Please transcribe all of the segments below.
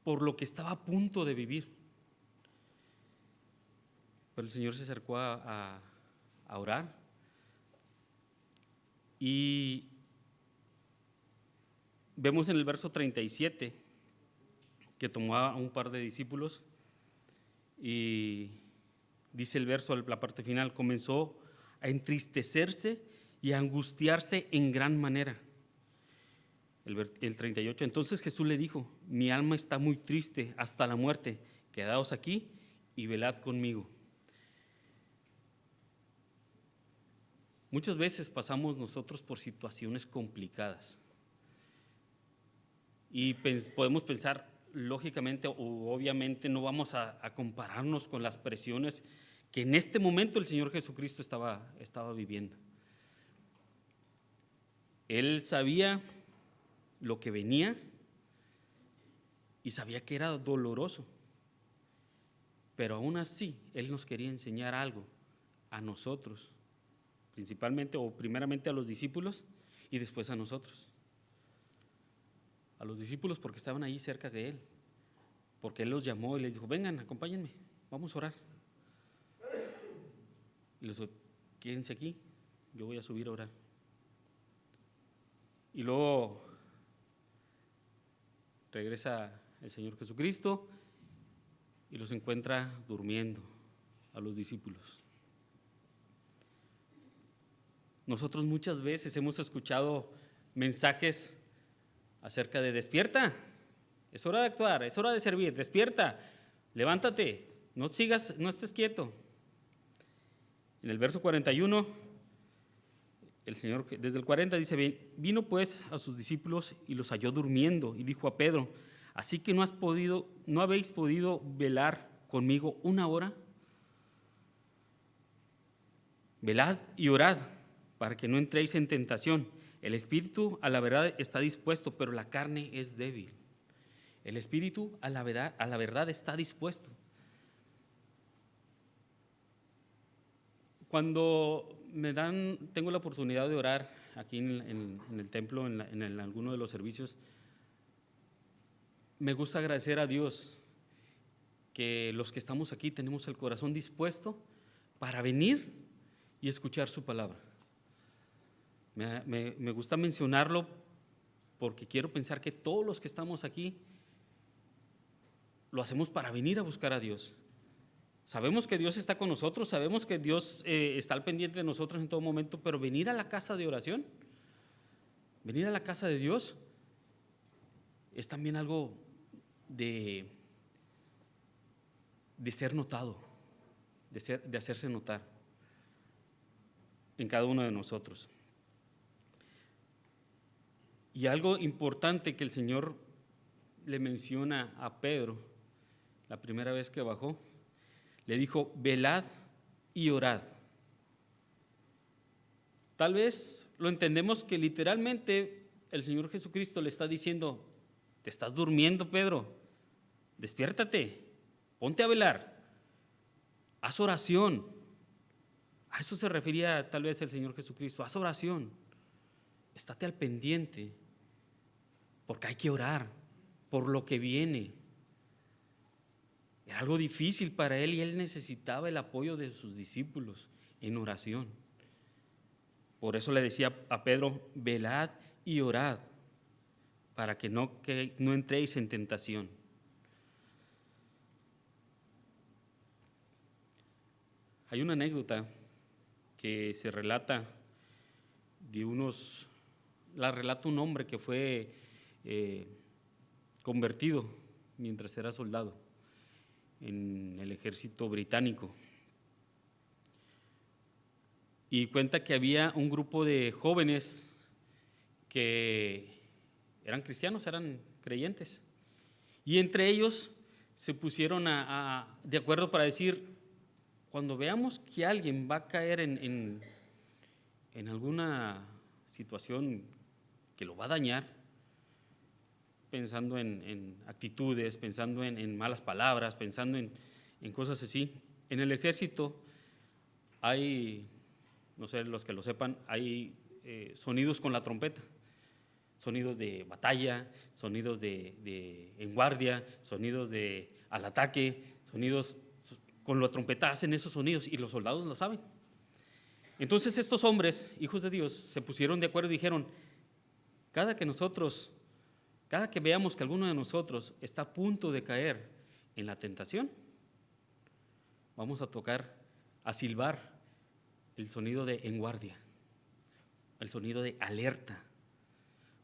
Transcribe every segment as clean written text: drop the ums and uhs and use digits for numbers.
por lo que estaba a punto de vivir. Pero el Señor se acercó a orar y vemos en el verso 37 que tomó a un par de discípulos y dice el verso, la parte final, comenzó a entristecerse y a angustiarse en gran manera. El 38, entonces Jesús le dijo: mi alma está muy triste hasta la muerte, quedaos aquí y velad conmigo. Muchas veces pasamos nosotros por situaciones complicadas y podemos pensar lógicamente o obviamente no vamos a compararnos con las presiones que en este momento el Señor Jesucristo estaba viviendo. Él sabía lo que venía y sabía que era doloroso, pero aún así Él nos quería enseñar algo a nosotros, principalmente o primeramente a los discípulos y después a nosotros. A los discípulos porque estaban ahí cerca de Él, porque Él los llamó y les dijo: vengan, acompáñenme, vamos a orar. Y les dijo: quédense aquí, yo voy a subir a orar. Y luego regresa el Señor Jesucristo y los encuentra durmiendo a los discípulos. Nosotros muchas veces hemos escuchado mensajes acerca de: despierta, es hora de actuar, es hora de servir, despierta, levántate, no estés quieto. En el verso 41, el Señor desde el 40 dice: vino pues a sus discípulos y los halló durmiendo y dijo a Pedro: ¿así que no habéis podido velar conmigo una hora? Velad y orad para que no entréis en tentación. El espíritu a la verdad está dispuesto, pero la carne es débil. El espíritu a la verdad está dispuesto. Cuando tengo la oportunidad de orar aquí en el templo, en alguno de los servicios, me gusta agradecer a Dios que los que estamos aquí tenemos el corazón dispuesto para venir y escuchar su palabra. Me gusta mencionarlo porque quiero pensar que todos los que estamos aquí lo hacemos para venir a buscar a Dios. Sabemos que Dios está con nosotros, sabemos que Dios está al pendiente de nosotros en todo momento, pero venir a la casa de oración, venir a la casa de Dios, es también algo de ser notado, de hacerse notar en cada uno de nosotros. Y algo importante que el Señor le menciona a Pedro la primera vez que bajó, le dijo: velad y orad. Tal vez lo entendemos que literalmente el Señor Jesucristo le está diciendo: te estás durmiendo, Pedro, despiértate, ponte a velar, haz oración. A eso se refería tal vez el Señor Jesucristo: haz oración, estate al pendiente, porque hay que orar por lo que viene. Era algo difícil para él y él necesitaba el apoyo de sus discípulos en oración. Por eso le decía a Pedro: velad y orad para que no entréis en tentación. Hay una anécdota que se relata la relata un hombre que fue convertido mientras era soldado en el ejército británico. Y cuenta que había un grupo de jóvenes que eran cristianos, eran creyentes. Y entre ellos se pusieron de acuerdo para decir: cuando veamos que alguien va a caer en alguna situación que lo va a dañar, pensando en actitudes, pensando en malas palabras, pensando en cosas así. En el ejército hay, no sé, los que lo sepan, hay sonidos con la trompeta. sonidos de batalla, sonidos en guardia, sonidos al ataque, sonidos con la trompeta hacen esos sonidos y los soldados lo saben. Entonces estos hombres, hijos de Dios, se pusieron de acuerdo y dijeron, cada que veamos que alguno de nosotros está a punto de caer en la tentación, vamos a silbar el sonido de en guardia, el sonido de alerta.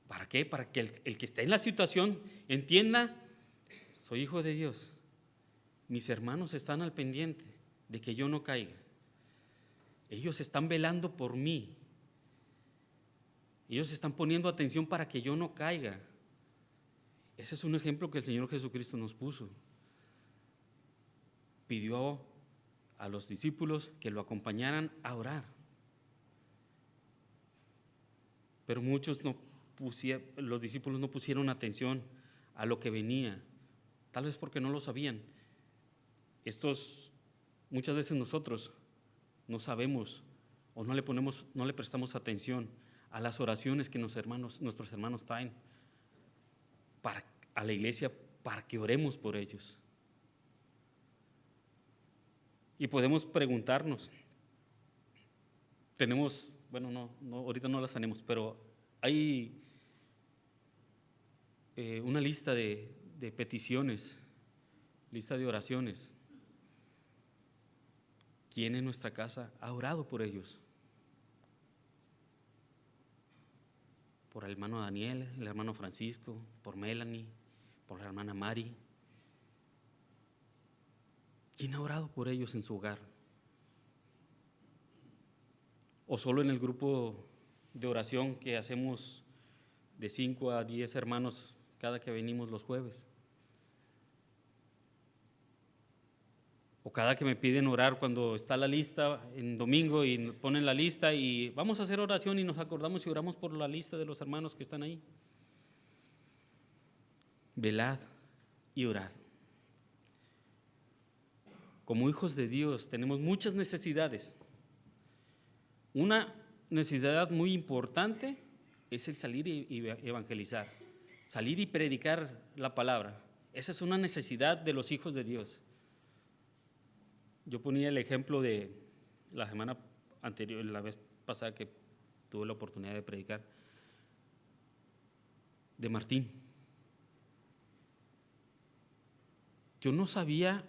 ¿Para qué? Para que el que está en la situación entienda, soy hijo de Dios, mis hermanos están al pendiente de que yo no caiga, ellos están velando por mí, ellos están poniendo atención para que yo no caiga. Ese es un ejemplo que el Señor Jesucristo nos puso. Pidió a los discípulos que lo acompañaran a orar. Pero los discípulos no pusieron atención a lo que venía, tal vez porque no lo sabían. Muchas veces nosotros no sabemos o no le prestamos atención a las oraciones que nuestros hermanos traen a la iglesia para que oremos por ellos. Y podemos preguntarnos, ahorita no las tenemos, pero hay una lista de peticiones, lista de oraciones. ¿Quién en nuestra casa ha orado por ellos? Por el hermano Daniel, el hermano Francisco, por Melanie, por la hermana Mari. ¿Quién ha orado por ellos en su hogar? ¿O solo en el grupo de oración que hacemos de 5 a 10 hermanos cada que venimos los jueves? O cada que me piden orar cuando está la lista en domingo y ponen la lista y vamos a hacer oración y nos acordamos y oramos por la lista de los hermanos que están ahí. Velad y orad. Como hijos de Dios tenemos muchas necesidades. Una necesidad muy importante es el salir y evangelizar, salir y predicar la palabra. Esa es una necesidad de los hijos de Dios. Yo ponía el ejemplo de la semana anterior, la vez pasada que tuve la oportunidad de predicar, de Martín. Yo no sabía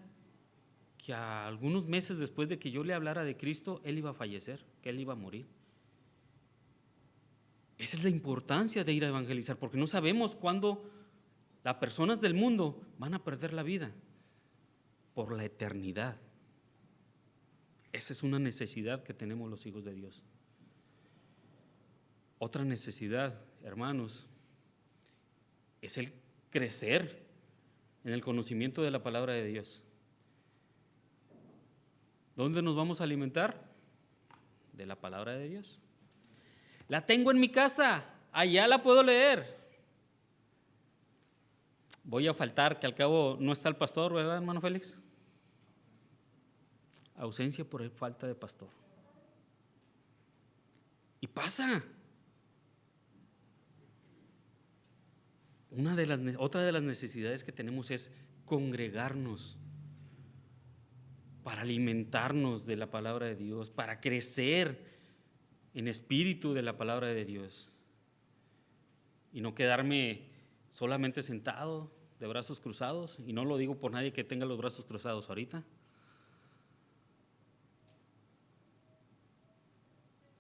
que a algunos meses después de que yo le hablara de Cristo, él iba a fallecer, que él iba a morir. Esa es la importancia de ir a evangelizar, porque no sabemos cuándo las personas del mundo van a perder la vida por la eternidad. Esa es una necesidad que tenemos los hijos de Dios. Otra necesidad, hermanos, es el crecer en el conocimiento de la palabra de Dios. ¿Dónde nos vamos a alimentar? De la palabra de Dios. La tengo en mi casa, allá la puedo leer. Voy a faltar, que al cabo no está el pastor, ¿verdad, hermano Félix? Ausencia por falta de pastor. Y pasa. Otra de las necesidades que tenemos es congregarnos para alimentarnos de la palabra de Dios, para crecer en espíritu de la palabra de Dios y no quedarme solamente sentado de brazos cruzados, y no lo digo por nadie que tenga los brazos cruzados ahorita.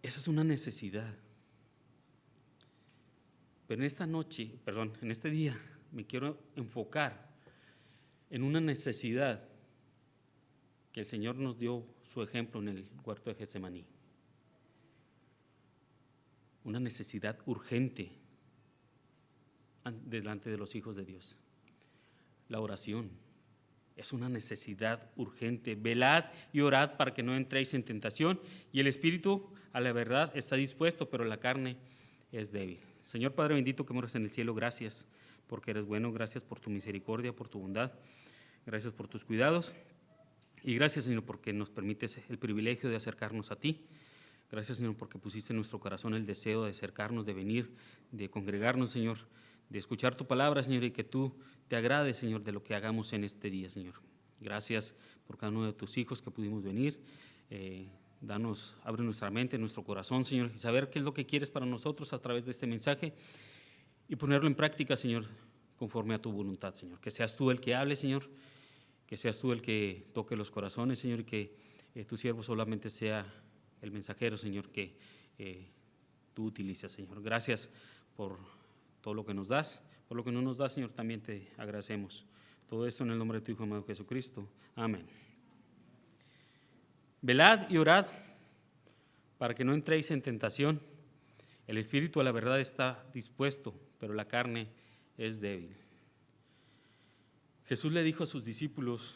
Esa es una necesidad. Pero en este día me quiero enfocar en una necesidad que el Señor nos dio su ejemplo en el huerto de Getsemaní. Una necesidad urgente delante de los hijos de Dios. La oración es una necesidad urgente. Velad y orad para que no entréis en tentación, y el espíritu a la verdad está dispuesto, pero la carne es débil. Señor Padre bendito que moras en el cielo, gracias porque eres bueno, gracias por tu misericordia, por tu bondad, gracias por tus cuidados, y gracias, Señor, porque nos permites el privilegio de acercarnos a ti. Gracias, Señor, porque pusiste en nuestro corazón el deseo de acercarnos, de venir, de congregarnos, Señor, de escuchar tu palabra, Señor, y que tú te agrades, Señor, de lo que hagamos en este día, Señor. Gracias por cada uno de tus hijos que pudimos venir. Abre nuestra mente, nuestro corazón, Señor, y saber qué es lo que quieres para nosotros a través de este mensaje y ponerlo en práctica, Señor, conforme a tu voluntad, Señor. Que seas tú el que hable, Señor, que seas tú el que toque los corazones, Señor, y que tu siervo solamente sea el mensajero, Señor, que tú utilizas, Señor. Gracias por todo lo que nos das. Por lo que no nos das, Señor, también te agradecemos. Todo esto en el nombre de tu Hijo amado Jesucristo. Amén. Velad y orad para que no entréis en tentación. El espíritu a la verdad está dispuesto, pero la carne es débil. Jesús le dijo a sus discípulos,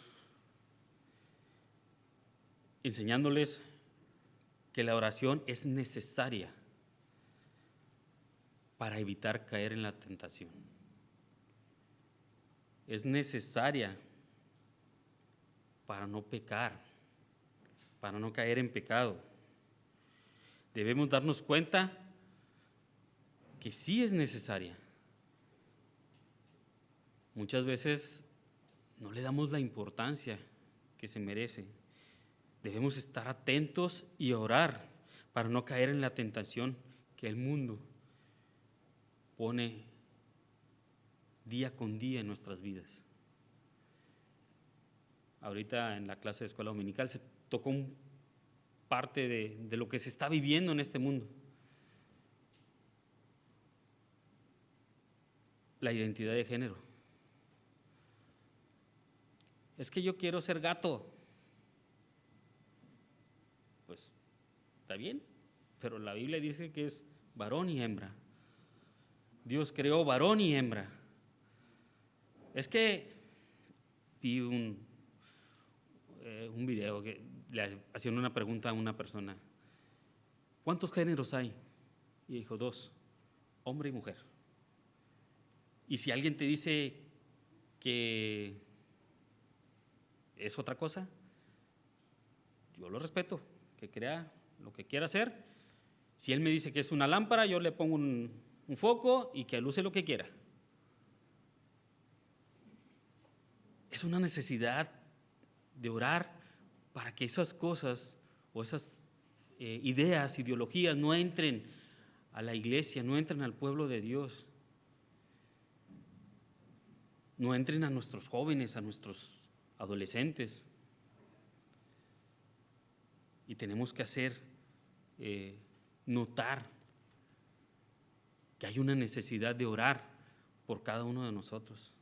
enseñándoles que la oración es necesaria para evitar caer en la tentación. Es necesaria para no pecar, para no caer en pecado. Debemos darnos cuenta que sí es necesaria. Muchas veces no le damos la importancia que se merece. Debemos estar atentos y orar para no caer en la tentación que el mundo pone día con día en nuestras vidas. Ahorita en la clase de escuela dominical se tocó parte de lo que se está viviendo en este mundo. La identidad de género. Es que yo quiero ser gato. Pues está bien, pero la Biblia dice que es varón y hembra. Dios creó varón y hembra. Es que vi un video que le hacían una pregunta a una persona. ¿Cuántos géneros hay? Y dijo 2, hombre y mujer. Y si alguien te dice que es otra cosa, yo lo respeto, que crea lo que quiera hacer. Si él me dice que es una lámpara, yo le pongo un foco y que aluce lo que quiera. Es una necesidad de orar para que esas cosas o esas ideas, ideologías no entren a la iglesia, no entren al pueblo de Dios, no entren a nuestros jóvenes, a nuestros adolescentes. Y tenemos que hacer notar que hay una necesidad de orar por cada uno de nosotros.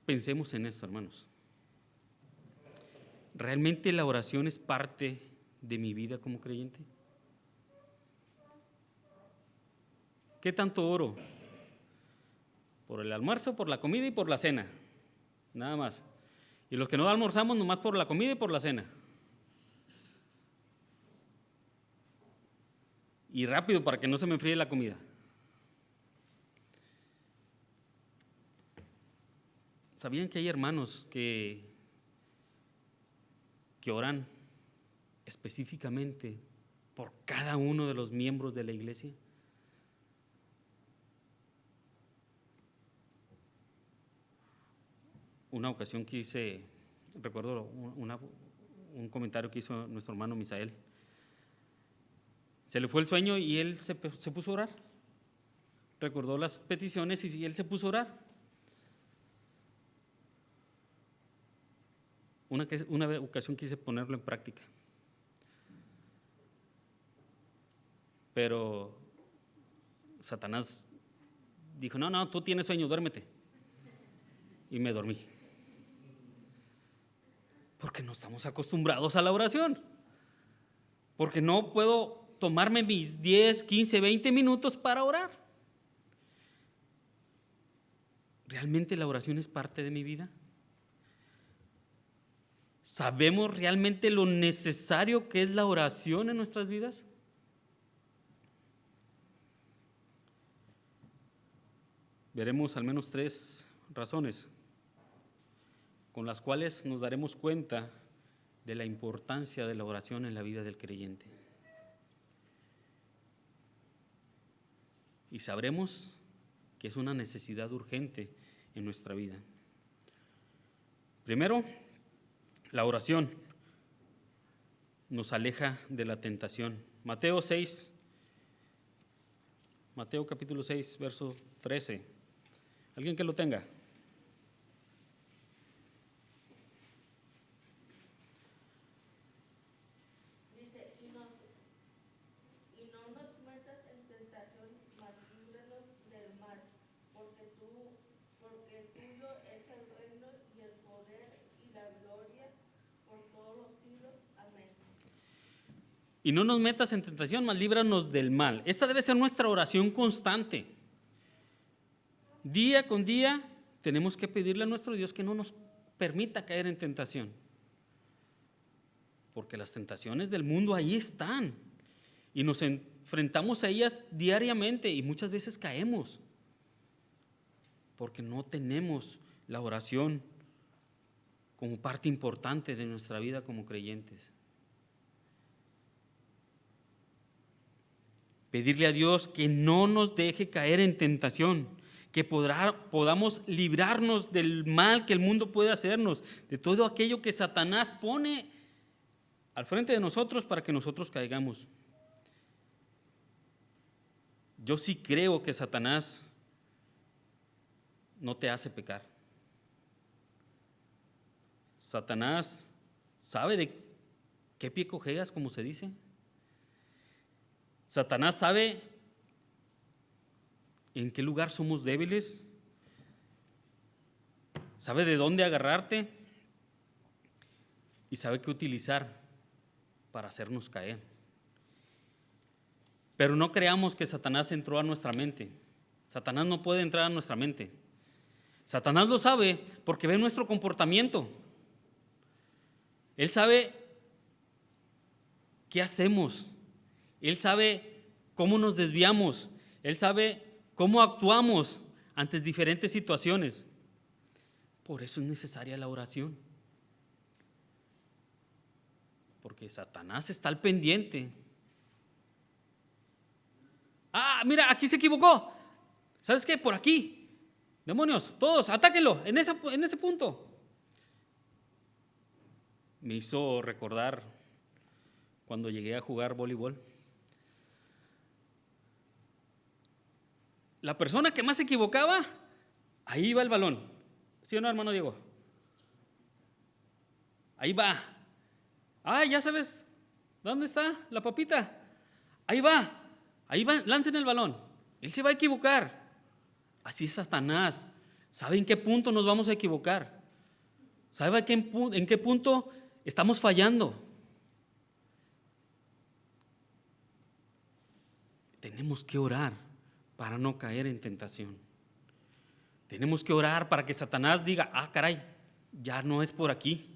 Pensemos en esto, hermanos. ¿Realmente la oración es parte de mi vida como creyente? ¿Qué tanto oro? Por el almuerzo, por la comida y por la cena. Nada más. Y los que no almorzamos, nomás por la comida y por la cena. Y rápido para que no se me enfríe la comida. ¿Sabían que hay hermanos que oran específicamente por cada uno de los miembros de la iglesia? Una ocasión recuerdo un comentario que hizo nuestro hermano Misael. Se le fue el sueño y él se puso a orar. Recordó las peticiones y él se puso a orar. Una ocasión quise ponerlo en práctica, pero Satanás dijo, no, tú tienes sueño, duérmete. Y me dormí. Porque no estamos acostumbrados a la oración. Porque no puedo tomarme mis 10, 15, 20 minutos para orar. ¿Realmente la oración es parte de mi vida? ¿Sabemos realmente lo necesario que es la oración en nuestras vidas? Veremos al menos 3 razones. con las cuales nos daremos cuenta de la importancia de la oración en la vida del creyente. Y sabremos que es una necesidad urgente en nuestra vida. Primero, la oración nos aleja de la tentación. Mateo capítulo 6, verso 13. ¿Alguien que lo tenga? Dice, y no nos metas en tentación, mas líbranos del mal, porque tuyo es el reino y el poder y la gloria por todos los siglos. Amén. Y no nos metas en tentación, mas líbranos del mal. Esta debe ser nuestra oración constante. Día con día tenemos que pedirle a nuestro Dios que no nos permita caer en tentación. Porque las tentaciones del mundo ahí están. Y nos enfrentamos a ellas diariamente y muchas veces caemos. Porque no tenemos la oración como parte importante de nuestra vida como creyentes. Pedirle a Dios que no nos deje caer en tentación, que podamos librarnos del mal que el mundo puede hacernos, de todo aquello que Satanás pone al frente de nosotros para que nosotros caigamos. Yo sí creo que Satanás no te hace pecar. Satanás sabe de qué pie cojeas, como se dice. Satanás sabe en qué lugar somos débiles, sabe de dónde agarrarte y sabe qué utilizar para hacernos caer. Pero no creamos que Satanás entró a nuestra mente. Satanás no puede entrar a nuestra mente. Satanás lo sabe porque ve nuestro comportamiento. Él sabe qué hacemos. Él sabe cómo nos desviamos. Él sabe cómo actuamos ante diferentes situaciones. Por eso es necesaria la oración. Porque Satanás está al pendiente. Mira, aquí se equivocó. ¿Sabes qué? Por aquí. Demonios, todos, atáquenlo en ese punto. Me hizo recordar cuando llegué a jugar voleibol. La persona que más se equivocaba, ahí va el balón. ¿Sí o no, hermano Diego? Ahí va. Ya sabes, ¿dónde está la papita? Ahí va, lancen el balón. Él se va a equivocar. Así es Satanás. ¿Sabe en qué punto nos vamos a equivocar? ¿Sabe en qué punto estamos fallando? Tenemos que orar para no caer en tentación. Tenemos que orar para que Satanás diga, caray, ya no es por aquí,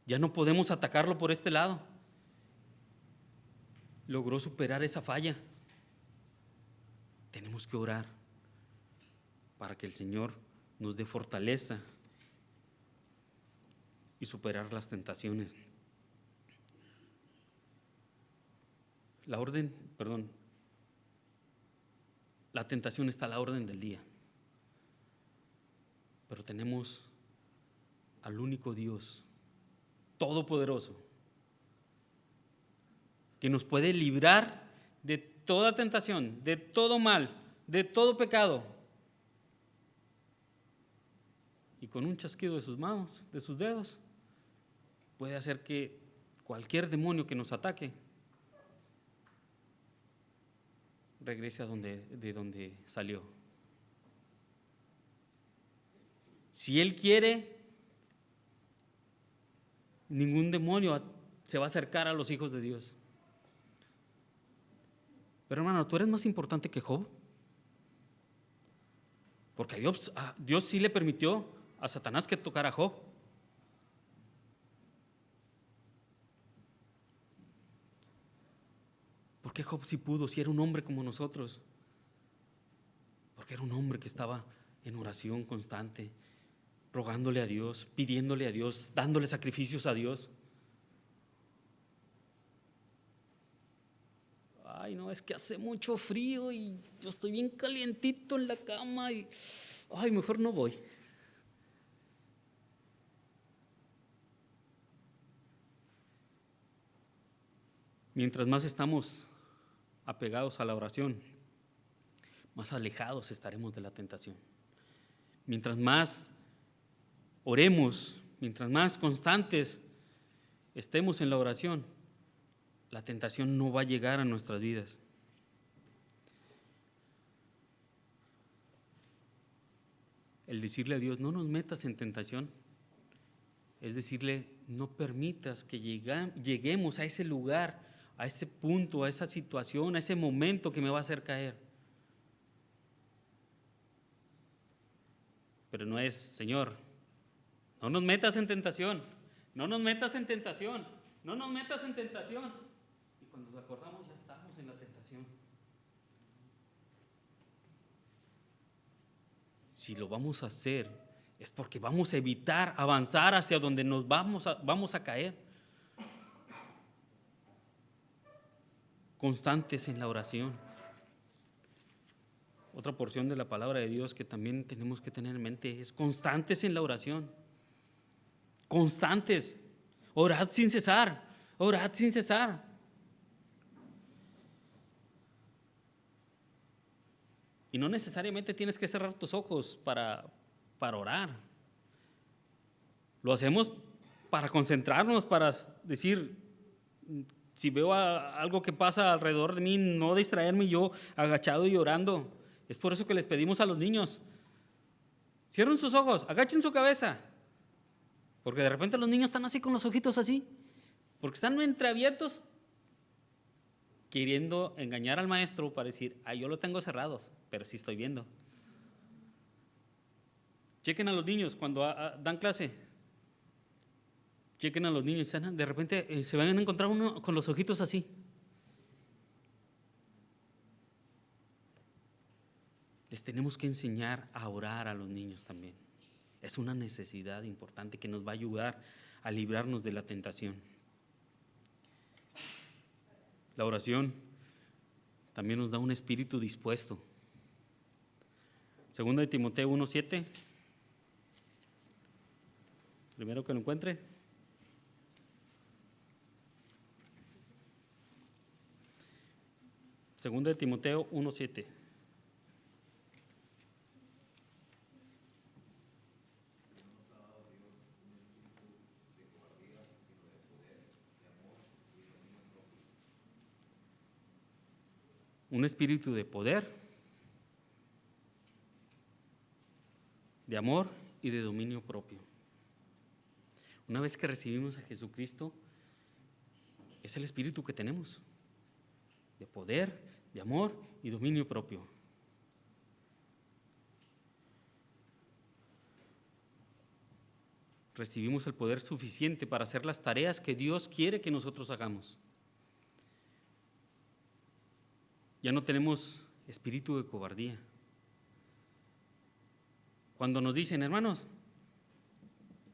ya no podemos atacarlo por este lado. Logró superar esa falla. Tenemos que orar para que el Señor nos dé fortaleza y superar las tentaciones. La tentación está a la orden del día. Pero tenemos al único Dios todopoderoso que nos puede librar de toda tentación, de todo mal, de todo pecado. Y con un chasquido de sus manos, de sus dedos, puede hacer que cualquier demonio que nos ataque regrese de donde salió. Si Él quiere, ningún demonio se va a acercar a los hijos de Dios. Pero hermano, ¿tú eres más importante que Job? Porque Dios sí le permitió a Satanás que tocara a Job. ¿Por qué Job sí pudo, si era un hombre como nosotros? Porque era un hombre que estaba en oración constante, rogándole a Dios, pidiéndole a Dios, dándole sacrificios a Dios. Ay, no, es que hace mucho frío y yo estoy bien calientito en la cama y, ay, mejor no voy. Mientras más estamos apegados a la oración, más alejados estaremos de la tentación. Mientras más oremos, mientras más constantes estemos en la oración, la tentación no va a llegar a nuestras vidas. El decirle a Dios, no nos metas en tentación, es decirle, no permitas que lleguemos a ese lugar, a ese punto, a esa situación, a ese momento que me va a hacer caer. Pero no es, Señor, no nos metas en tentación, no nos metas en tentación, no nos metas en tentación. Y cuando nos acordamos ya estamos en la tentación. Si lo vamos a hacer, es porque vamos a evitar avanzar hacia donde nos vamos a caer. Constantes en la oración. Otra porción de la palabra de Dios que también tenemos que tener en mente es constantes en la oración. Constantes. Orad sin cesar. Orad sin cesar. Y no necesariamente tienes que cerrar tus ojos para orar. Lo hacemos para concentrarnos, para decir, si veo algo que pasa alrededor de mí, no distraerme yo agachado y orando. Es por eso que les pedimos a los niños, cierren sus ojos, agachen su cabeza, porque de repente los niños están así con los ojitos así, porque están entreabiertos, queriendo engañar al maestro para decir, yo lo tengo cerrados, pero sí estoy viendo. Chequen a los niños cuando dan clase. Chequen a los niños, de repente se van a encontrar uno con los ojitos así. Les tenemos que enseñar a orar a los niños también. Es una necesidad importante que nos va a ayudar a librarnos de la tentación. La oración también nos da un espíritu dispuesto. Segunda de Timoteo 1:7. Primero que lo encuentre. Segunda de Timoteo 1:7. Un espíritu de poder, de amor y de dominio propio. Una vez que recibimos a Jesucristo, es el espíritu que tenemos, de poder, de amor y dominio propio. Recibimos el poder suficiente para hacer las tareas que Dios quiere que nosotros hagamos. Ya no tenemos espíritu de cobardía. Cuando nos dicen, hermanos,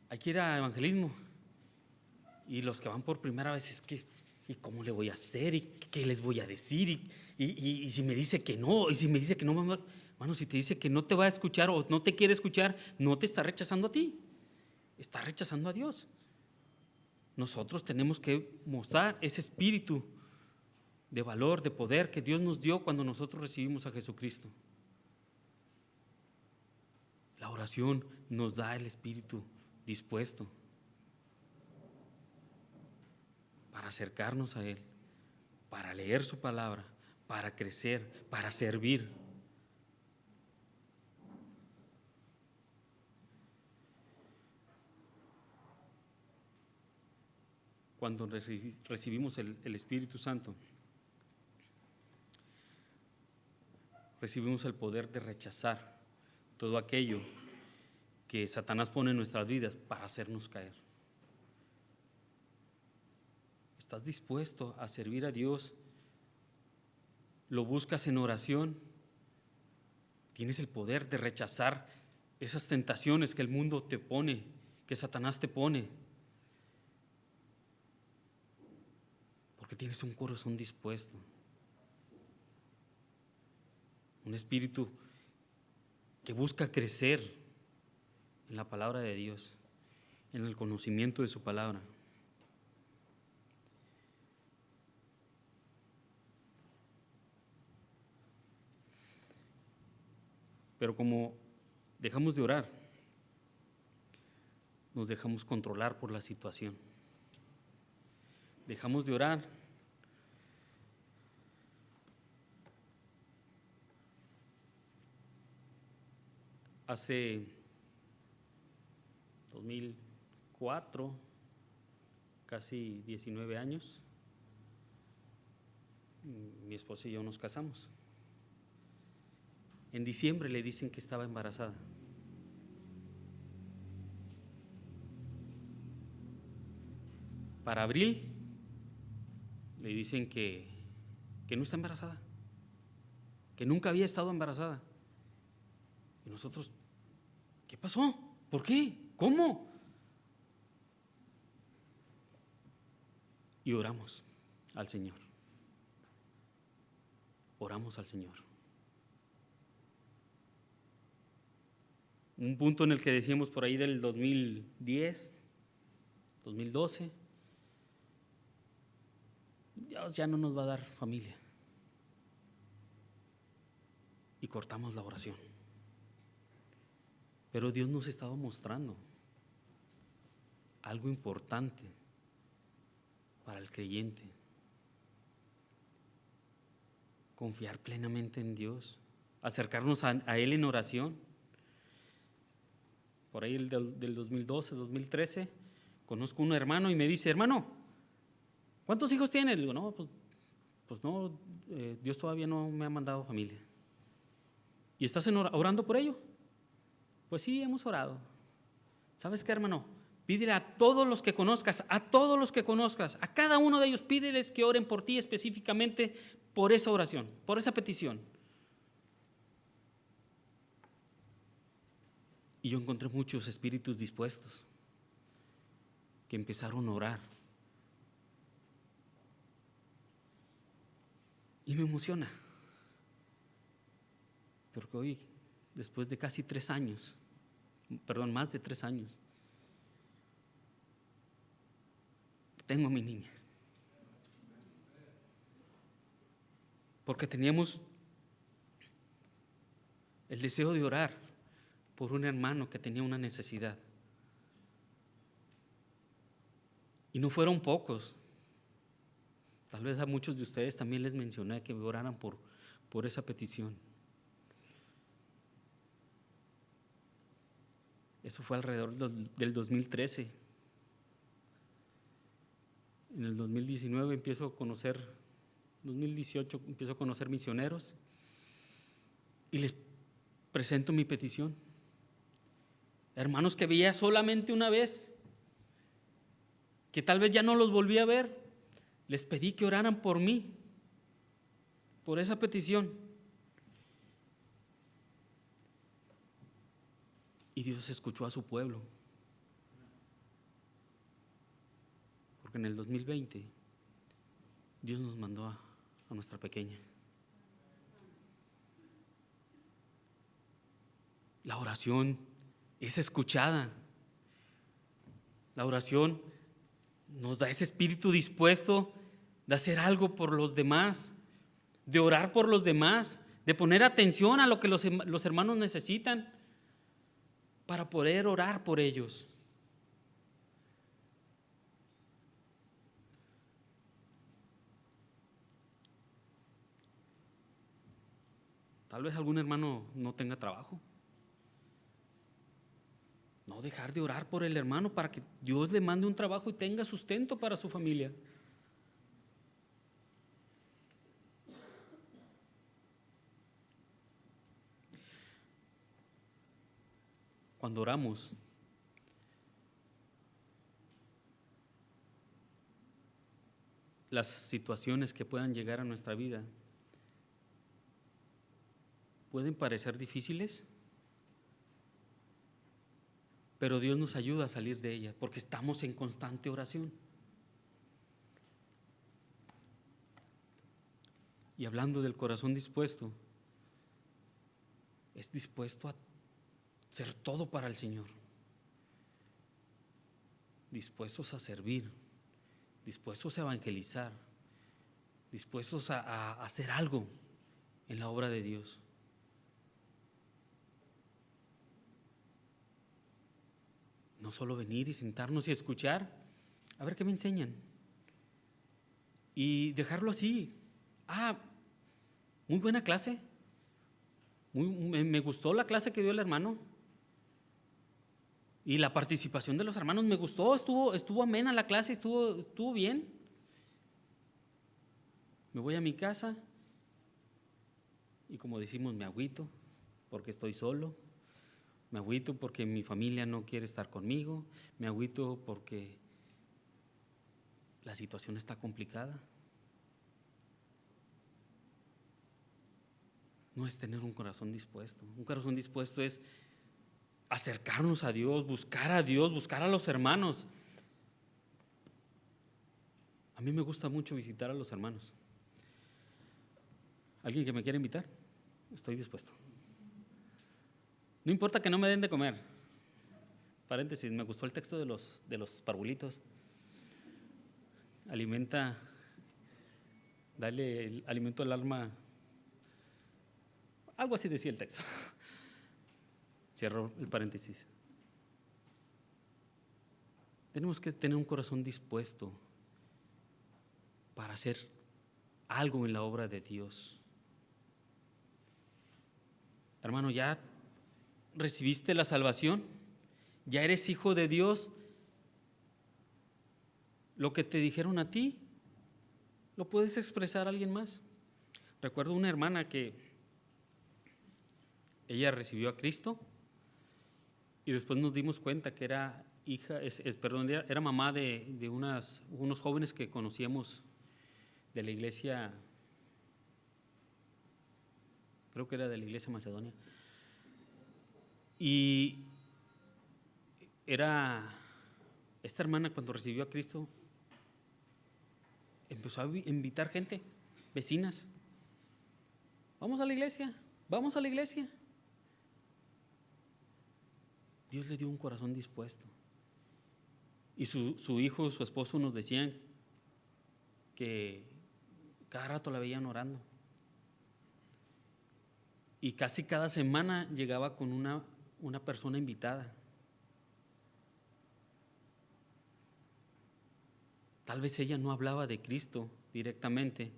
hay que ir a evangelismo, y los que van por primera vez es que, ¿y cómo le voy a hacer? ¿Y qué les voy a decir? Y si me dice que no, hermano, si te dice que no te va a escuchar o no te quiere escuchar, no te está rechazando a ti, está rechazando a Dios. Nosotros tenemos que mostrar ese espíritu de valor, de poder que Dios nos dio cuando nosotros recibimos a Jesucristo. La oración nos da el espíritu dispuesto para acercarnos a Él, para leer su palabra, para crecer, para servir. Cuando recibimos el Espíritu Santo, recibimos el poder de rechazar todo aquello que Satanás pone en nuestras vidas para hacernos caer. ¿Estás dispuesto a servir a Dios? ¿Lo buscas en oración? ¿Tienes el poder de rechazar esas tentaciones que el mundo te pone, que Satanás te pone, porque tienes un corazón dispuesto, un espíritu que busca crecer en la palabra de Dios, en el conocimiento de su palabra. Pero como dejamos de orar, nos dejamos controlar por la situación. Dejamos de orar. Hace 2004, casi 19 años, mi esposa y yo nos casamos. En diciembre le dicen que estaba embarazada. Para abril le dicen que no está embarazada, que nunca había estado embarazada. Y nosotros, ¿qué pasó? ¿Por qué? ¿Cómo? Y oramos al Señor. Oramos al Señor. Un punto en el que decíamos por ahí del 2010, 2012, Dios ya no nos va a dar familia. Y cortamos la oración. Pero Dios nos estaba mostrando algo importante para el creyente. Confiar plenamente en Dios, acercarnos a Él en oración. Por ahí del 2012, 2013, conozco a un hermano y me dice: hermano, ¿cuántos hijos tienes? Le digo, no, pues no, Dios todavía no me ha mandado familia. ¿Y estás orando por ello? Pues sí, hemos orado. ¿Sabes qué, hermano? Pídele a todos los que conozcas, a cada uno de ellos, pídeles que oren por ti específicamente por esa oración, por esa petición. Y yo encontré muchos espíritus dispuestos que empezaron a orar. Y me emociona. Porque hoy, después de casi 3 años, más de 3 años, tengo a mi niña. Porque teníamos el deseo de orar por un hermano que tenía una necesidad. Y no fueron pocos. Tal vez a muchos de ustedes también les mencioné que oraran por esa petición. Eso fue alrededor del 2013. En el 2019 empiezo a conocer, 2018 empiezo a conocer misioneros y les presento mi petición. Hermanos que veía solamente una vez, que tal vez ya no los volví a ver, les pedí que oraran por mí, por esa petición. Y Dios escuchó a su pueblo. Porque en el 2020 Dios nos mandó a nuestra pequeña. La oración es escuchada. La oración nos da ese espíritu dispuesto de hacer algo por los demás, de orar por los demás, de poner atención a lo que los hermanos necesitan para poder orar por ellos. Tal vez algún hermano no tenga trabajo. No dejar de orar por el hermano para que Dios le mande un trabajo y tenga sustento para su familia. Cuando oramos, las situaciones que puedan llegar a nuestra vida pueden parecer difíciles, pero Dios nos ayuda a salir de ella porque estamos en constante oración. Y hablando del corazón dispuesto, es dispuesto a ser todo para el Señor, dispuestos a servir, dispuestos a evangelizar, dispuestos a hacer algo en la obra de Dios. No solo venir y sentarnos y escuchar, a ver qué me enseñan. Y dejarlo así. Muy buena clase. Me gustó la clase que dio el hermano. Y la participación de los hermanos me gustó, estuvo amena la clase, estuvo bien. Me voy a mi casa y como decimos, me agüito porque estoy solo. Me agüito porque mi familia no quiere estar conmigo. Me agüito porque la situación está complicada. No es tener un corazón dispuesto. Un corazón dispuesto es acercarnos a Dios, buscar a los hermanos. A mí me gusta mucho visitar a los hermanos. ¿Alguien que me quiera invitar? Estoy dispuesto. No importa que no me den de comer. Paréntesis, me gustó el texto de los parvulitos. Dale el alimento al alma. Algo así decía el texto. Cierro el paréntesis. Tenemos que tener un corazón dispuesto para hacer algo en la obra de Dios. Hermano, ¿ya recibiste la salvación? ¿Ya eres hijo de Dios? Lo que te dijeron a ti, ¿lo puedes expresar a alguien más? Recuerdo una hermana que ella recibió a Cristo y después nos dimos cuenta que era era mamá de unos jóvenes que conocíamos de la iglesia, creo que era de la iglesia Macedonia. Y esta hermana cuando recibió a Cristo empezó a invitar gente, vecinas. Vamos a la iglesia, vamos a la iglesia. Dios le dio un corazón dispuesto. Y su hijo, su esposo nos decían que cada rato la veían orando. Y casi cada semana llegaba con una persona invitada. Tal vez ella no hablaba de Cristo directamente,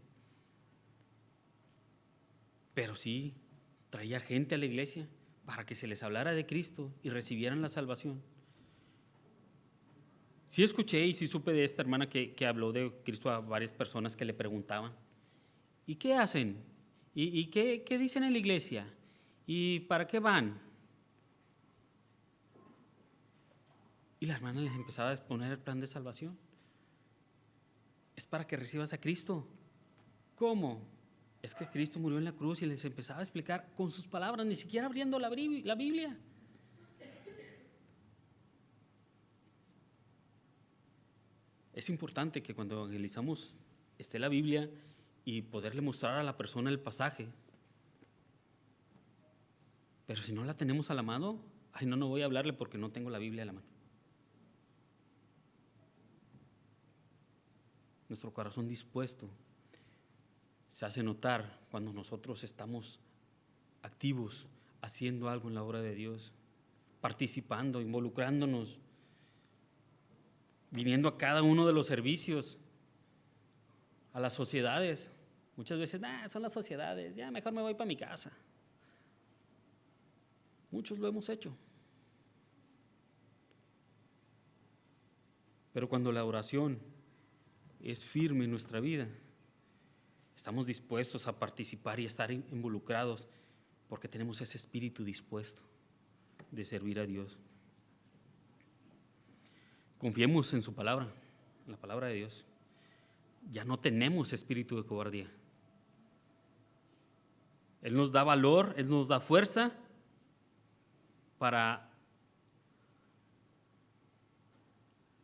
pero sí traía gente a la iglesia para que se les hablara de Cristo y recibieran la salvación. Sí escuché y sí supe de esta hermana que habló de Cristo a varias personas que le preguntaban, ¿y qué hacen? ¿Y qué dicen en la iglesia? ¿Y para qué van? Y la hermana les empezaba a exponer el plan de salvación. Es para que recibas a Cristo. ¿Cómo? Es que Cristo murió en la cruz y les empezaba a explicar con sus palabras, ni siquiera abriendo la Biblia. Es importante que cuando evangelizamos esté la Biblia y poderle mostrar a la persona el pasaje. Pero si no la tenemos a la mano, no voy a hablarle porque no tengo la Biblia a la mano. Nuestro corazón dispuesto se hace notar cuando nosotros estamos activos, haciendo algo en la obra de Dios, participando, involucrándonos, viniendo a cada uno de los servicios, a las sociedades. Muchas veces, son las sociedades, ya mejor me voy para mi casa. Muchos lo hemos hecho. Pero cuando la oración es firme en nuestra vida, estamos dispuestos a participar y a estar involucrados porque tenemos ese espíritu dispuesto de servir a Dios. Confiemos en su palabra, en la palabra de Dios. Ya no tenemos espíritu de cobardía. Él nos da valor, Él nos da fuerza para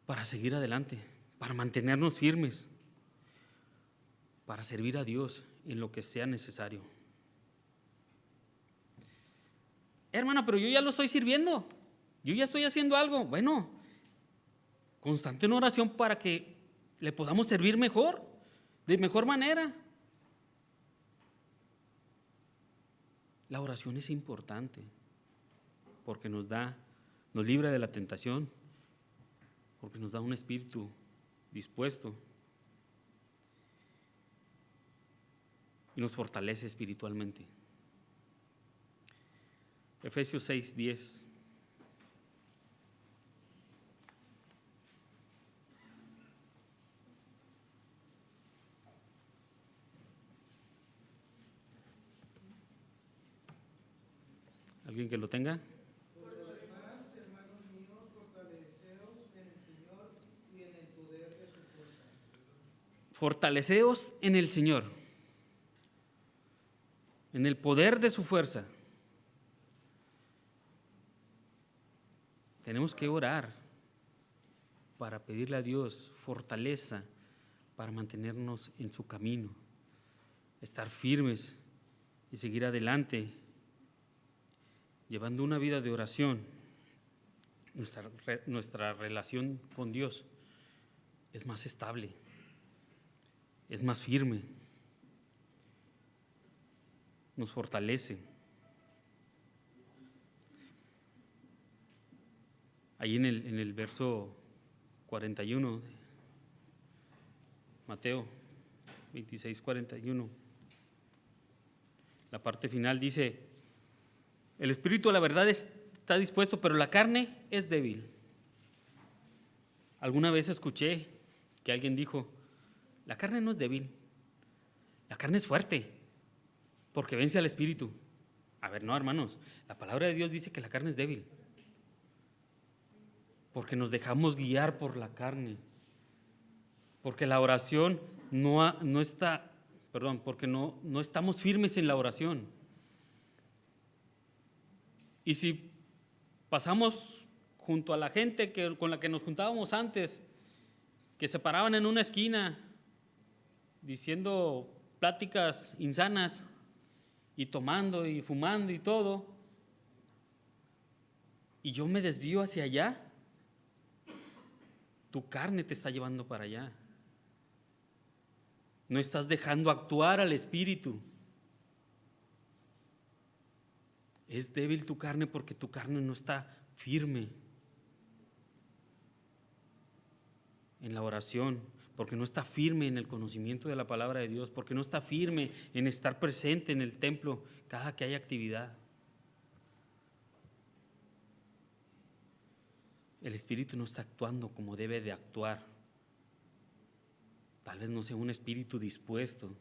para seguir adelante, para mantenernos firmes, para servir a Dios en lo que sea necesario. Hermana, pero yo ya lo estoy sirviendo, yo ya estoy haciendo algo. Bueno, constante en oración para que le podamos servir mejor, de mejor manera. La oración es importante porque nos libra de la tentación, porque nos da un espíritu dispuesto y nos fortalece espiritualmente. Efesios 6:10. ¿Alguien que lo tenga? Por lo demás, hermanos míos, fortaleceos en el Señor y en el poder de su fuerza. Fortaleceos en el Señor, en el poder de su fuerza. Tenemos que orar para pedirle a Dios fortaleza para mantenernos en su camino, estar firmes y seguir adelante, llevando una vida de oración. Nuestra relación con Dios es más estable, es más firme, nos fortalece. Ahí en el verso 41, Mateo 26:41, la parte final dice: el espíritu a la verdad está dispuesto, pero la carne es débil. Alguna vez escuché que alguien dijo: la carne no es débil, la carne es fuerte, porque vence al espíritu. A ver, no, hermanos, la palabra de Dios dice que la carne es débil, porque nos dejamos guiar por la carne, porque la oración porque no estamos firmes en la oración. Y si pasamos junto a la gente con la que nos juntábamos antes, que se paraban en una esquina diciendo pláticas insanas y tomando y fumando y todo, y yo me desvío hacia allá, tu carne te está llevando para allá. No estás dejando actuar al espíritu. Es débil tu carne porque tu carne no está firme en la oración, porque no está firme en el conocimiento de la palabra de Dios, porque no está firme en estar presente en el templo cada que hay actividad. El espíritu no está actuando como debe de actuar. Tal vez no sea un espíritu dispuesto.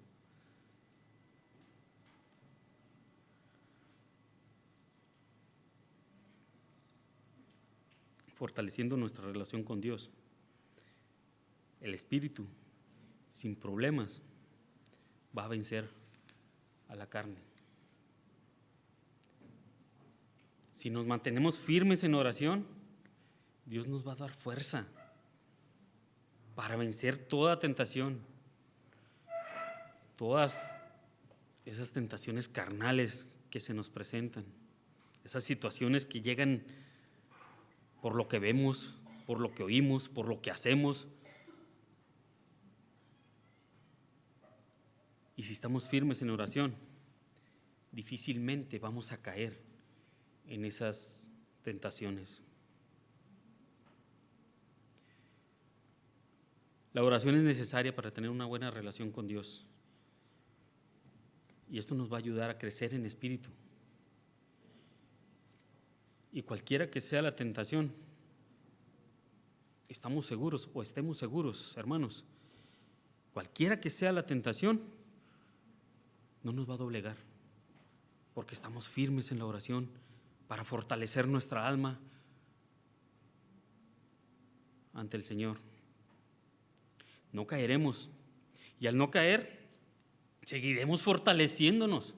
Fortaleciendo nuestra relación con Dios. El espíritu, sin problemas, va a vencer a la carne. Si nos mantenemos firmes en oración, Dios nos va a dar fuerza para vencer toda tentación, todas esas tentaciones carnales que se nos presentan, esas situaciones que llegan por lo que vemos, por lo que oímos, por lo que hacemos. Y si estamos firmes en oración, difícilmente vamos a caer en esas tentaciones. La oración es necesaria para tener una buena relación con Dios. Y esto nos va a ayudar a crecer en espíritu. Y cualquiera que sea la tentación, estemos seguros, hermanos, cualquiera que sea la tentación, no nos va a doblegar, porque estamos firmes en la oración para fortalecer nuestra alma ante el Señor. No caeremos, y al no caer, seguiremos fortaleciéndonos.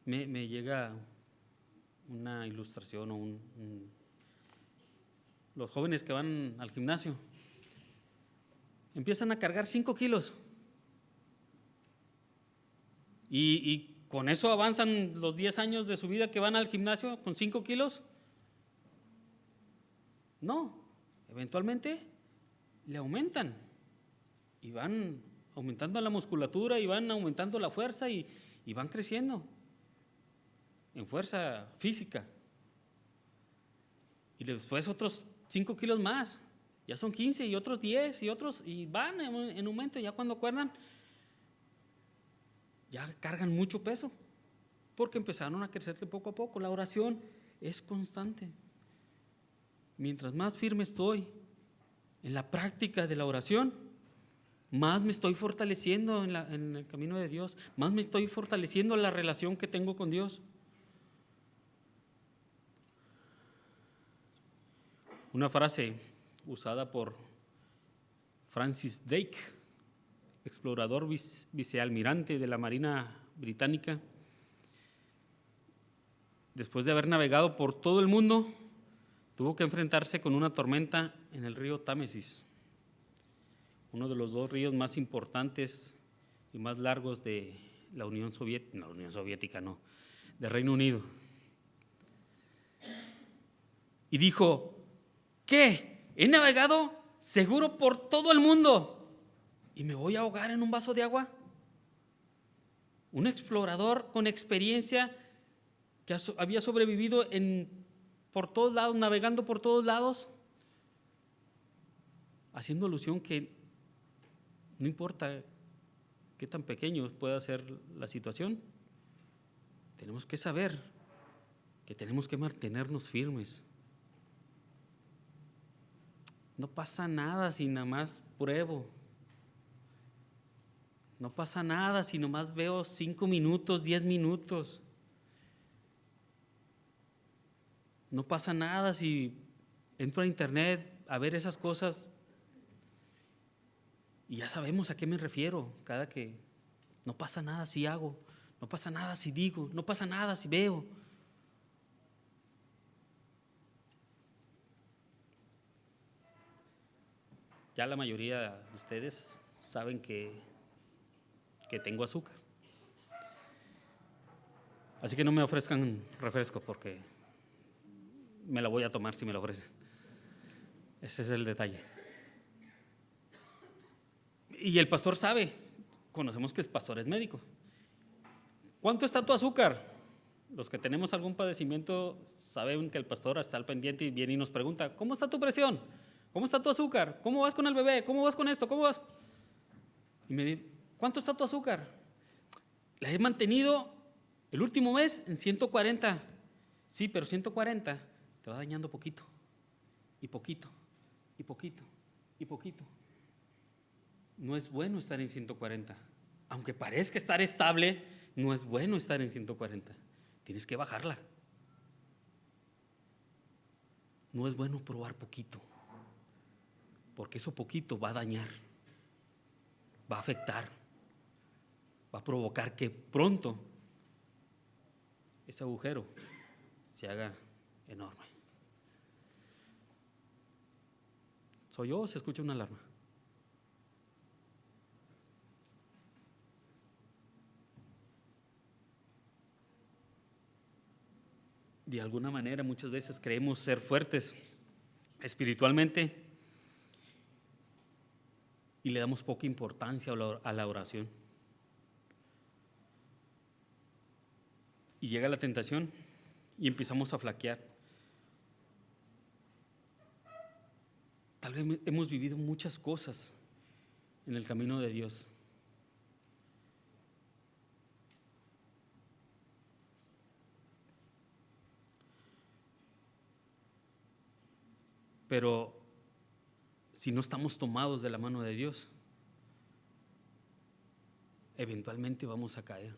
Me llega una ilustración o los jóvenes que van al gimnasio empiezan a cargar 5 kilos y con eso avanzan los 10 años de su vida que van al gimnasio con 5 kilos. No, eventualmente le aumentan y van aumentando la musculatura y van aumentando la fuerza y van creciendo en fuerza física. Y después otros 5 kilos más, ya son 15 y otros 10 y otros, y van en aumento. Ya cuando acuerdan, ya cargan mucho peso, porque empezaron a crecer de poco a poco. La oración es constante. Mientras más firme estoy en la práctica de la oración, más me estoy fortaleciendo en el camino de Dios, más me estoy fortaleciendo en la relación que tengo con Dios. Una frase usada por Francis Drake, explorador vicealmirante de la Marina Británica, después de haber navegado por todo el mundo, tuvo que enfrentarse con una tormenta en el río Támesis, uno de los 2 ríos más importantes y más largos de la Unión Soviética, del Reino Unido. Y dijo: ¿qué? ¿He navegado seguro por todo el mundo y me voy a ahogar en un vaso de agua? Un explorador con experiencia que había sobrevivido por todos lados, navegando por todos lados, haciendo alusión que no importa qué tan pequeño pueda ser la situación, tenemos que saber que tenemos que mantenernos firmes. No pasa nada si nada más pruebo. No pasa nada si nomás veo 5 minutos, 10 minutos. No pasa nada si entro a internet a ver esas cosas y ya sabemos a qué me refiero cada que no pasa nada si hago, no pasa nada si digo, no pasa nada si veo. Ya la mayoría de ustedes saben que tengo azúcar. Así que no me ofrezcan refresco porque me la voy a tomar si me lo ofrecen. Ese es el detalle. Y el pastor sabe, conocemos que el pastor es médico. ¿Cuánto está tu azúcar? Los que tenemos algún padecimiento saben que el pastor está al pendiente y viene y nos pregunta: ¿cómo está tu presión? ¿Cómo está tu azúcar? ¿Cómo vas con el bebé? ¿Cómo vas con esto? ¿Cómo vas? Y me dice: ¿cuánto está tu azúcar? La he mantenido el último mes en 140. Sí, pero 140 te va dañando poquito, y poquito, y poquito, y poquito. No es bueno estar en 140. Aunque parezca estar estable, no es bueno estar en 140. Tienes que bajarla. No es bueno probar poquito, porque eso poquito va a dañar, va a afectar, va a provocar que pronto ese agujero se haga enorme. ¿Soy yo o se escucha una alarma? De alguna manera muchas veces creemos ser fuertes espiritualmente y le damos poca importancia a la oración. Y llega la tentación y empezamos a flaquear. Tal vez hemos vivido muchas cosas en el camino de Dios. Pero si no estamos tomados de la mano de Dios, eventualmente vamos a caer.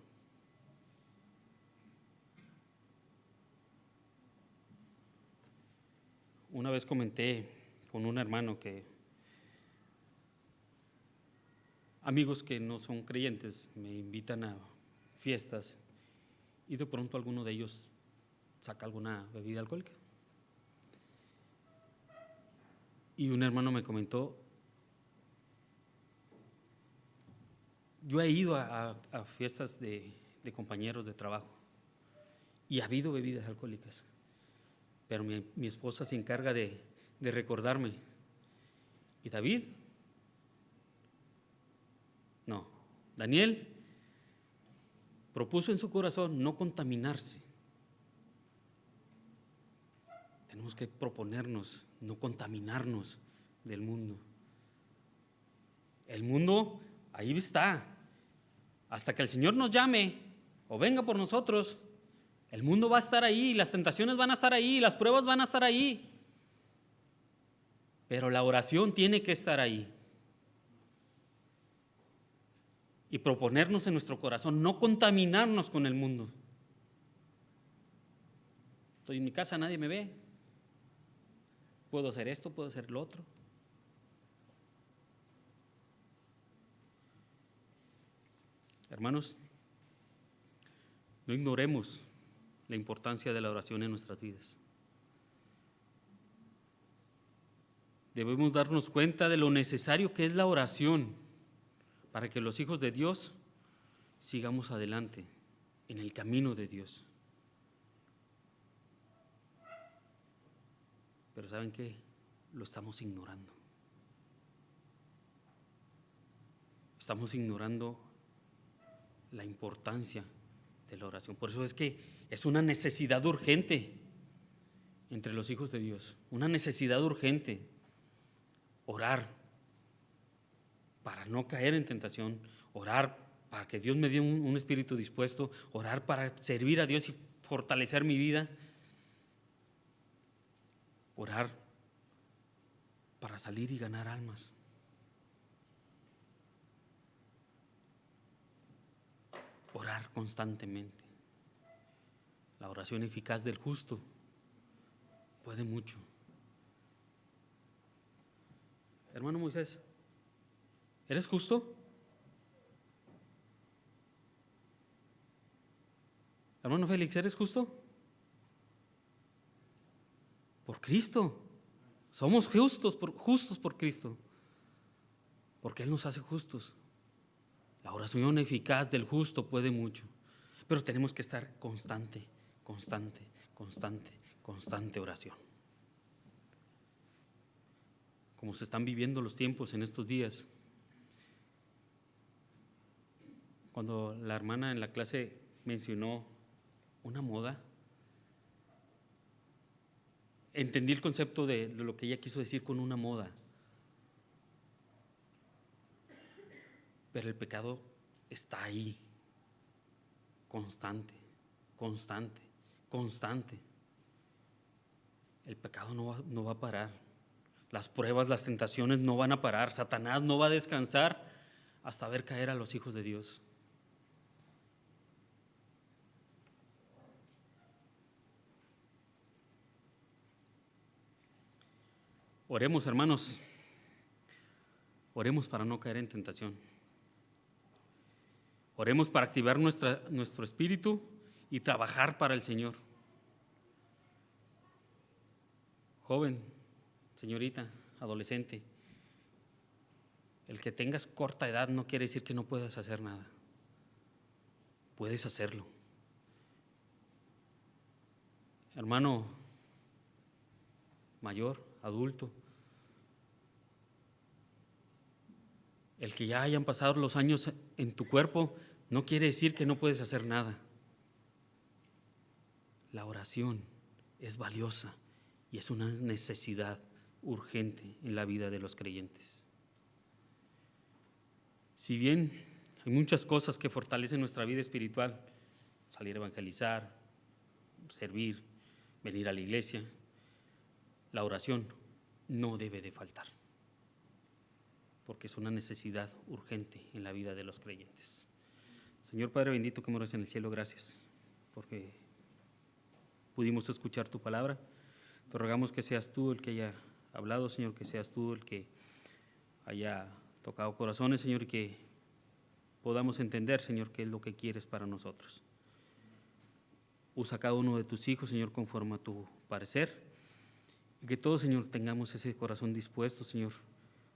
Una vez comenté con un hermano que amigos que no son creyentes me invitan a fiestas y de pronto alguno de ellos saca alguna bebida alcohólica. Y un hermano me comentó, yo he ido a fiestas de compañeros de trabajo y ha habido bebidas alcohólicas, pero mi esposa se encarga de recordarme. ¿Y David? No, Daniel propuso en su corazón no contaminarse. Tenemos que proponernos no contaminarnos del mundo. El mundo ahí está. Hasta que el Señor nos llame o venga por nosotros, el mundo va a estar ahí, las tentaciones van a estar ahí, las pruebas van a estar ahí. Pero la oración tiene que estar ahí. Y proponernos en nuestro corazón no contaminarnos con el mundo. Estoy en mi casa, nadie me ve. Puedo hacer esto, puedo hacer lo otro. Hermanos, no ignoremos la importancia de la oración en nuestras vidas. Debemos darnos cuenta de lo necesario que es la oración para que los hijos de Dios sigamos adelante en el camino de Dios. Pero ¿saben qué? Lo estamos ignorando. Estamos ignorando la importancia de la oración. Por eso es que es una necesidad urgente entre los hijos de Dios, una necesidad urgente. Orar para no caer en tentación, orar para que Dios me dé un espíritu dispuesto, orar para servir a Dios y fortalecer mi vida, orar para salir y ganar almas. Orar constantemente. La oración eficaz del justo puede mucho. Hermano Moisés, ¿eres justo? Hermano Félix, ¿eres justo? Por Cristo. Somos justos por Cristo, porque Él nos hace justos. La oración eficaz del justo puede mucho, pero tenemos que estar constante oración. Como se están viviendo los tiempos en estos días, cuando la hermana en la clase mencionó una moda, entendí el concepto de lo que ella quiso decir con una moda. Pero el pecado está ahí, constante. El pecado no va a parar. Las pruebas, las tentaciones no van a parar. Satanás no va a descansar hasta ver caer a los hijos de Dios. Oremos, hermanos. Oremos para no caer en tentación. Oremos para activar nuestro espíritu y trabajar para el Señor. Joven, señorita, adolescente, el que tengas corta edad no quiere decir que no puedas hacer nada. Puedes hacerlo. Hermano mayor, adulto, el que ya hayan pasado los años en tu cuerpo no quiere decir que no puedes hacer nada. La oración es valiosa y es una necesidad urgente en la vida de los creyentes. Si bien hay muchas cosas que fortalecen nuestra vida espiritual, salir a evangelizar, servir, venir a la iglesia, la oración no debe de faltar, porque es una necesidad urgente en la vida de los creyentes. Señor Padre bendito que moras en el cielo, gracias porque pudimos escuchar tu palabra. Te rogamos que seas tú el que haya hablado, Señor, que seas tú el que haya tocado corazones, Señor, y que podamos entender, Señor, qué es lo que quieres para nosotros. Usa a cada uno de tus hijos, Señor, conforme a tu parecer. Y que todos, Señor, tengamos ese corazón dispuesto, Señor,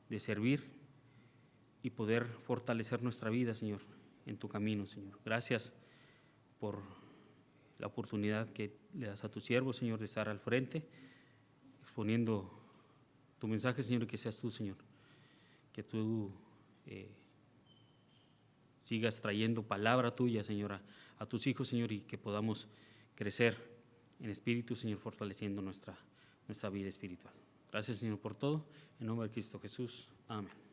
de servir y poder fortalecer nuestra vida, Señor, en tu camino, Señor. Gracias por la oportunidad que le das a tu siervo, Señor, de estar al frente, exponiendo tu mensaje, Señor, y que seas tú, Señor, que tú sigas trayendo palabra tuya, Señor, a tus hijos, Señor, y que podamos crecer en espíritu, Señor, fortaleciendo nuestra vida espiritual. Gracias, Señor, por todo. En nombre de Cristo Jesús. Amén.